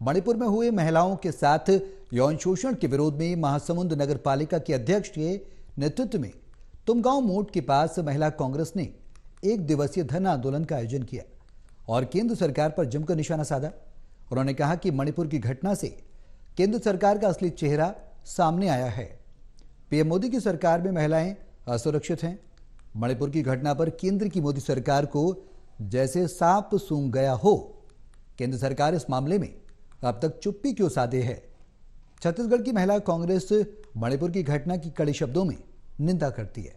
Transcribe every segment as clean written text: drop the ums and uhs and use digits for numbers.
मणिपुर में हुए महिलाओं के साथ यौन शोषण के विरोध में महासमुंद नगर पालिका के अध्यक्ष के नेतृत्व में तुमगांव मोड़ के पास महिला कांग्रेस ने 1 दिवसीय धरना आंदोलन का आयोजन किया और केंद्र सरकार पर जमकर निशाना साधा। उन्होंने कहा कि मणिपुर की घटना से केंद्र सरकार का असली चेहरा सामने आया है। पीएम मोदी की सरकार में महिलाएं असुरक्षित हैं। मणिपुर की घटना पर केंद्र की मोदी सरकार को जैसे सांप सूंघ गया हो। केंद्र सरकार इस मामले में अब तक चुप्पी क्यों साधे है। छत्तीसगढ़ की महिला कांग्रेस मणिपुर की घटना की कड़े शब्दों में निंदा करती है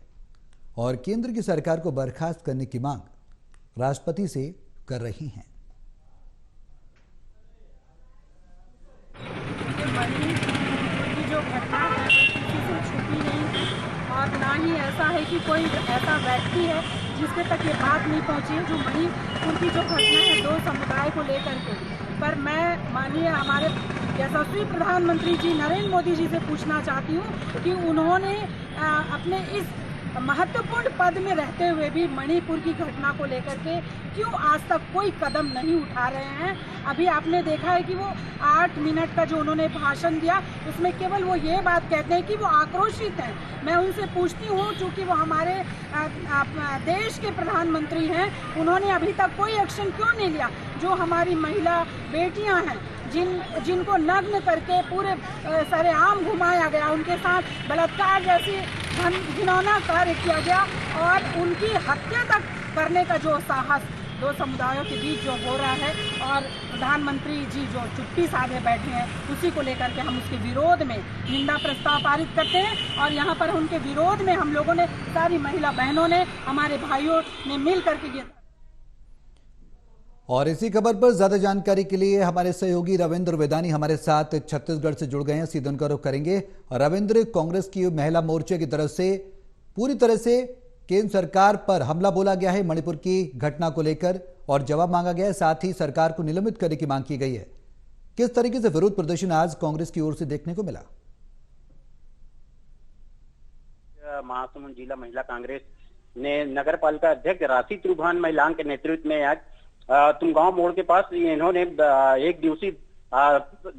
और केंद्र की सरकार को बर्खास्त करने की मांग राष्ट्रपति से कर रही हैं। जो घटना है किसी से छुपी नहीं और ना ही ऐसा है कि कोई ऐसा व्यक्ति है जिसके तक ये बात नहीं पहुंची है। जो मणिपुर की जो घटना है 2 समुदाय को लेकर के, पर मैं माननीय हमारे यशस्वी प्रधानमंत्री जी नरेंद्र मोदी जी से पूछना चाहती हूँ कि उन्होंने अपने इस महत्वपूर्ण पद में रहते हुए भी मणिपुर की घटना को लेकर के क्यों आज तक कोई कदम नहीं उठा रहे हैं। अभी आपने देखा है कि वो 8 मिनट का जो उन्होंने भाषण दिया उसमें केवल वो ये बात कहते हैं कि वो आक्रोशित हैं। मैं उनसे पूछती हूँ, चूँकि वो हमारे देश के प्रधानमंत्री हैं, उन्होंने अभी तक कोई एक्शन क्यों नहीं लिया। जो हमारी महिला बेटियाँ हैं जिनको नग्न करके पूरे सरेआम घुमाया गया, उनके साथ बलात्कार जैसी घिनौना कार्य किया गया और उनकी हत्या तक करने का जो साहस 2 समुदायों के बीच जो हो रहा है और प्रधानमंत्री जी जो चुप्पी साधे बैठे हैं, उसी को लेकर के हम उसके विरोध में निंदा प्रस्ताव पारित करते हैं। और यहाँ पर उनके विरोध में हम लोगों ने, सारी महिला बहनों ने, हमारे भाइयों ने मिल करके। और इसी खबर पर ज्यादा जानकारी के लिए हमारे सहयोगी रविंद्र वेदानी हमारे साथ छत्तीसगढ़ से जुड़ गए हैं। सीधे उनका रुख करेंगे। रविंद्र, कांग्रेस की महिला मोर्चे की तरफ से पूरी तरह से केंद्र सरकार पर हमला बोला गया है मणिपुर की घटना को लेकर और जवाब मांगा गया है, साथ ही सरकार को निलंबित करने की मांग की गई है। किस तरीके से विरोध प्रदर्शन आज कांग्रेस की ओर से देखने को मिला? महासमुंद जिला महिला कांग्रेस ने नगर पालिका अध्यक्ष राशि त्रुभान महिलाओं के नेतृत्व में आज तुमगांव मोड़ के पास इन्होंने 1 दिवसीय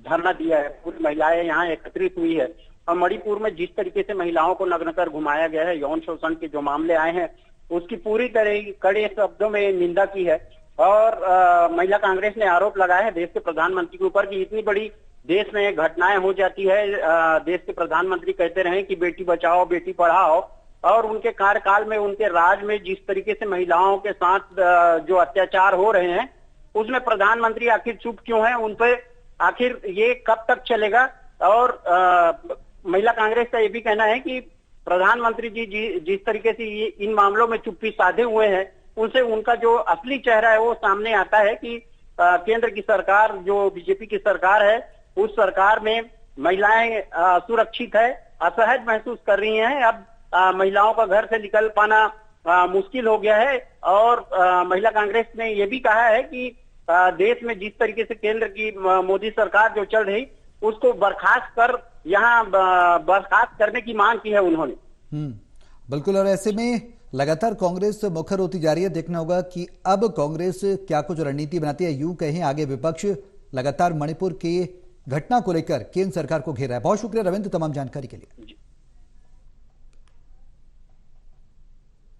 धरना दिया है। पूरी महिलाएं यहाँ एकत्रित हुई है और मणिपुर में जिस तरीके से महिलाओं को नग्न कर घुमाया गया है, यौन शोषण के जो मामले आए हैं, उसकी पूरी तरह कड़े शब्दों में निंदा की है। और महिला कांग्रेस ने आरोप लगाया है देश के प्रधानमंत्री के ऊपर कि इतनी बड़ी देश में घटनाएं हो जाती है। देश के प्रधानमंत्री कहते रहे कि बेटी बचाओ बेटी पढ़ाओ, और उनके कार्यकाल में, उनके राज में जिस तरीके से महिलाओं के साथ जो अत्याचार हो रहे हैं, उसमें प्रधानमंत्री आखिर चुप क्यों है? उन पे आखिर ये कब तक चलेगा? और महिला कांग्रेस का ये भी कहना है कि प्रधानमंत्री जी जिस तरीके से इन मामलों में चुप्पी साधे हुए हैं, उनसे उनका जो असली चेहरा है वो सामने आता है कि केंद्र की सरकार, जो बीजेपी की सरकार है, उस सरकार में महिलाएं सुरक्षित है, असहज महसूस कर रही हैं। अब महिलाओं का घर से निकल पाना मुश्किल हो गया है। और महिला कांग्रेस ने यह भी कहा है कि देश में जिस तरीके से केंद्र की मोदी सरकार जो चल रही, उसको बर्खास्त कर यहाँ बर्खास्त करने की मांग की है उन्होंने। बिल्कुल। और ऐसे में लगातार कांग्रेस मुखर होती जा रही है। देखना होगा कि अब कांग्रेस क्या कुछ रणनीति बनाती है। यूं कहें आगे विपक्ष लगातार मणिपुर की घटना को लेकर केंद्र सरकार को घेर रहा है। बहुत शुक्रिया रविंद्र तमाम जानकारी के लिए।